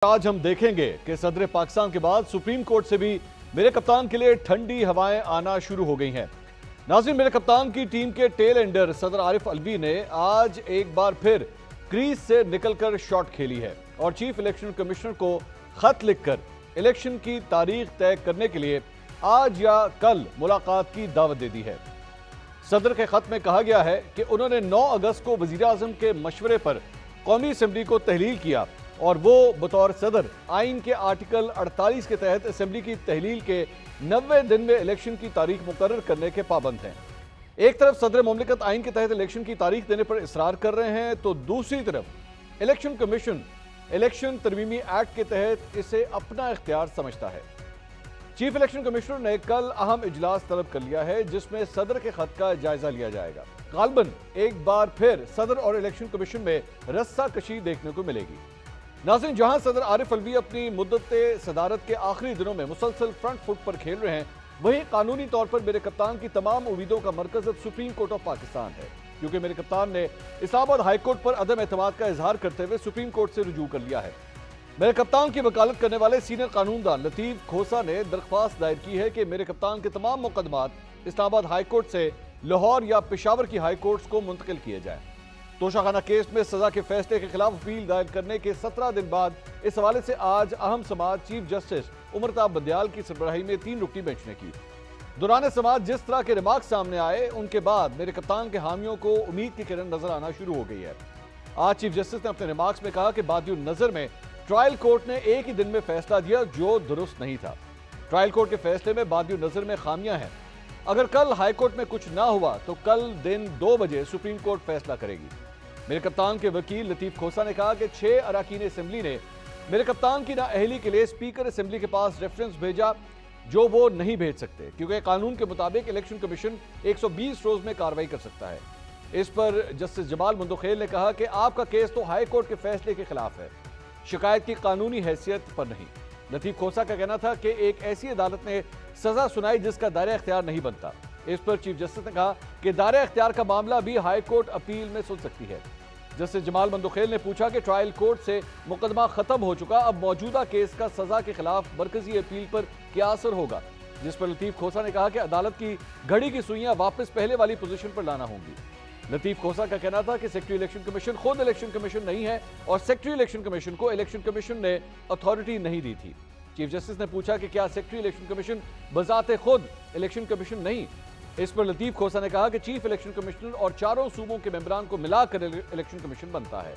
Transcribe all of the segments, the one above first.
आज हम देखेंगे कि सदर पाकिस्तान के बाद सुप्रीम कोर्ट से भी मेरे कप्तान के लिए ठंडी हवाएं आना शुरू हो गई हैं। नाज़रीन, मेरे कप्तान की टीम के टेल एंडर सदर आरिफ अलवी ने आज एक बार फिर क्रीज से निकलकर शॉट खेली है और चीफ इलेक्शन कमिश्नर को खत लिखकर इलेक्शन की तारीख तय करने के लिए आज या कल मुलाकात की दावत दे दी है। सदर के खत में कहा गया है कि उन्होंने 9 अगस्त को वजीर आजम के मशवरे पर कौमी असम्बली को तहलील किया और वो बतौर सदर आइन के आर्टिकल 48 के तहत असम्बली की तहलील के 90 दिन में इलेक्शन की तारीख मुकर्रर करने के पाबंद हैं। एक तरफ सदर मुमलिकत आइन के तहत इलेक्शन की तारीख देने पर इसरार कर रहे हैं, तो दूसरी तरफ इलेक्शन कमीशन इलेक्शन तरमीमी एक्ट के तहत इसे अपना इख्तियार समझता है। चीफ इलेक्शन कमिश्नर ने कल अहम इजलास तलब कर लिया है जिसमें सदर के खत का जायजा लिया जाएगा। गालबन एक बार फिर सदर और इलेक्शन कमीशन में रस्सा कशी देखने को मिलेगी। नाज़रीन, जहां सदर आरिफ अलवी अपनी मुद्दत सदारत के आखिरी दिनों में मुसलसल फ्रंट फुट पर खेल रहे हैं, वहीं कानूनी तौर पर मेरे कप्तान की तमाम उम्मीदों का मरकज अब सुप्रीम कोर्ट ऑफ पाकिस्तान है, क्योंकि मेरे कप्तान ने इस्लामाबाद हाई कोर्ट पर अदम एतमाद का इजहार करते हुए सुप्रीम कोर्ट से रुजू कर लिया है। मेरे कप्तान की वकालत करने वाले सीनियर कानूनदान लतीफ खोसा ने दरख्वास्त दायर की है कि मेरे कप्तान के तमाम मुकदमात इस्लामाबाद हाई कोर्ट से लाहौर या पेशावर की हाई कोर्ट्स को मुंतकिल किए जाएं। तोशाखाना केस में सजा के फैसले के खिलाफ अपील दायर करने के 17 दिन बाद इस हवाले से आज अहम समाअत चीफ जस्टिस उमरताब बंदयाल की सरबराही में 3 रुकनी बेंच ने की। दौरान समाअत जिस तरह के रिमार्क सामने आए, उनके बाद मेरे कप्तान के हामियों को उम्मीद की किरण नजर आना शुरू हो गई है। आज चीफ जस्टिस ने अपने रिमार्क्स में कहा कि बादियुल नजर में ट्रायल कोर्ट ने एक ही दिन में फैसला दिया जो दुरुस्त नहीं था। ट्रायल कोर्ट के फैसले में बादियुल नजर में खामियां हैं। अगर कल हाई कोर्ट में कुछ ना हुआ तो कल दिन 2 बजे सुप्रीम कोर्ट फैसला करेगी। मेरे कप्तान के वकील लतीफ खोसा ने कहा कि 6 अरकान असेंबली ने मेरे कप्तान की नाअहली के लिए स्पीकर असेंबली के पास रेफरेंस भेजा जो वो नहीं भेज सकते, क्योंकि कानून के मुताबिक इलेक्शन कमीशन 120 रोज में कार्रवाई कर सकता है। इस पर जस्टिस जमाल मुंदखेल ने कहा कि आपका केस तो हाई कोर्ट के फैसले के खिलाफ है, शिकायत की कानूनी हैसियत पर नहीं। लतीफ खोसा का कहना था कि एक ऐसी अदालत ने सजा सुनाई जिसका दायरा इख्तियार नहीं बनता। इस पर चीफ जस्टिस ने कहा कि दायरा इख्तियार का मामला भी हाई कोर्ट अपील में सुन सकती है। जस्टिस जमाल मुंदखेल ने पूछा कि ट्रायल कोर्ट से मुकदमा खत्म हो चुका, अब मौजूदा केस का सजा के खिलाफ मरकजी अपील पर क्या असर होगा, जिस पर लतीफ खोसा ने कहा कि अदालत की घड़ी की सुइयां वापस पहले वाली पोजीशन पर लाना होंगी। लतीफ खोसा का कहना था कि सेक्रेटरी इलेक्शन कमीशन खुद इलेक्शन कमीशन नहीं है और सेक्रेटरी इलेक्शन कमीशन को इलेक्शन कमीशन ने अथॉरिटी नहीं दी थी। चीफ जस्टिस ने पूछा कि क्या सेक्रेटरी इलेक्शन कमीशन बजाते खुद इलेक्शन कमीशन नहीं। इस पर लतीफ खोसा ने कहा कि चीफ इलेक्शन कमिश्नर और चारों सूबों के मेंबरान को मिलाकर इलेक्शन कमीशन बनता है।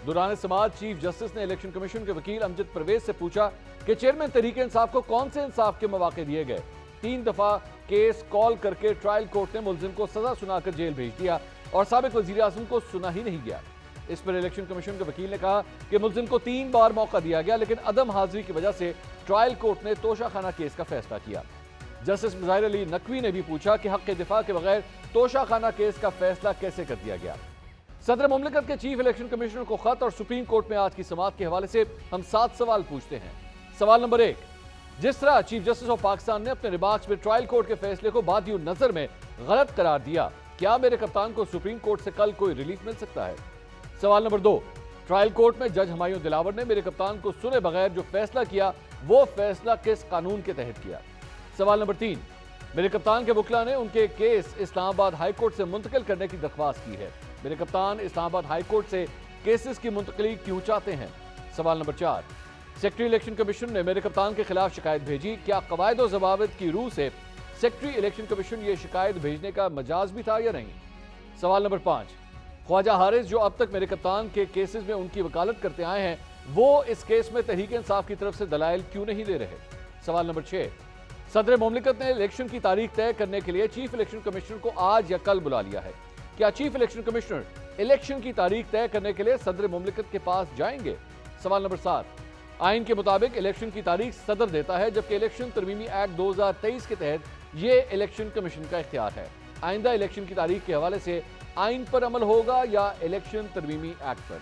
दौरान समाअत चीफ जस्टिस ने इलेक्शन कमीशन के वकील अमजद परवेज से पूछा कि चेयरमैन तहरीक इंसाफ को कौन से इंसाफ के मौके दिए गए। 3 दफा केस कॉल करके ट्रायल कोर्ट ने मुलजिम को सजा सुनाकर जेल भेज दिया और साबिक वजीर आजम को सुना ही नहीं गया। इस पर इलेक्शन कमीशन के वकील ने कहा कि मुलजिम को 3 बार मौका दिया गया, लेकिन अदम हाजिरी की वजह से ट्रायल कोर्ट ने तोशाखाना केस का फैसला किया। जस्टिस मुजाहिर अली नकवी ने भी पूछा कि हक दिफा के बगैर तोशाखाना केस का फैसला कैसे कर दिया गया। सदर मुमलिकत के चीफ इलेक्शन कमिश्नर को खत और सुप्रीम कोर्ट में आज की समाअत के हवाले से हम 7 सवाल पूछते हैं। सवाल नंबर 1, जिस तरह चीफ जस्टिस ऑफ पाकिस्तान ने अपने रिमार्क्स में ट्रायल कोर्ट के फैसले को बादियुल नजर में गलत करार दिया, क्या मेरे कप्तान को सुप्रीम कोर्ट से कल कोई रिलीफ मिल सकता है? सवाल नंबर 2, ट्रायल कोर्ट में जज हुमायूं दिलावर ने मेरे कप्तान को सुने बगैर जो फैसला किया वो फैसला किस कानून के तहत किया? सवाल नंबर 3, मेरे कप्तान के वकील ने उनके केस इस्लामाबाद हाई कोर्ट से मुंतकिल करने की दरख्वास्त की है। मेरे कप्तान इस्लामाबाद हाई कोर्ट से केसेस की मुंतकिली क्यों चाहते हैं? सवाल नंबर 4, सेक्रेटरी इलेक्शन कमीशन ने मेरे कप्तान के खिलाफ शिकायत भेजी, क्या कवायद और जवाबित की रूह से सेक्रेटरी इलेक्शन कमीशन ये शिकायत भेजने का मजाज भी था या नहीं? सवाल नंबर 5, ख्वाजा हारिस जो अब तक मेरे कप्तान के केसेस में उनकी वकालत करते आए हैं, वो इस केस में तहरीक इंसाफ की तरफ से दलाइल क्यों नहीं दे रहे? सवाल नंबर 6, सदर मुमलिकत ने इलेक्शन की तारीख तय करने के लिए चीफ इलेक्शन कमिश्नर को आज या कल बुला लिया है, क्या चीफ इलेक्शन कमिश्नर इलेक्शन की तारीख तय करने के लिए सदर मुमलिकत के पास जाएंगे? सवाल नंबर 7, आइन के मुताबिक इलेक्शन की तारीख सदर देता है, जबकि इलेक्शन तरमीमी एक्ट 2023 के तहत ये इलेक्शन कमीशन का इख्तियार है। आइंदा इलेक्शन की तारीख के हवाले से आइन पर अमल होगा या इलेक्शन तरमीमी एक्ट पर?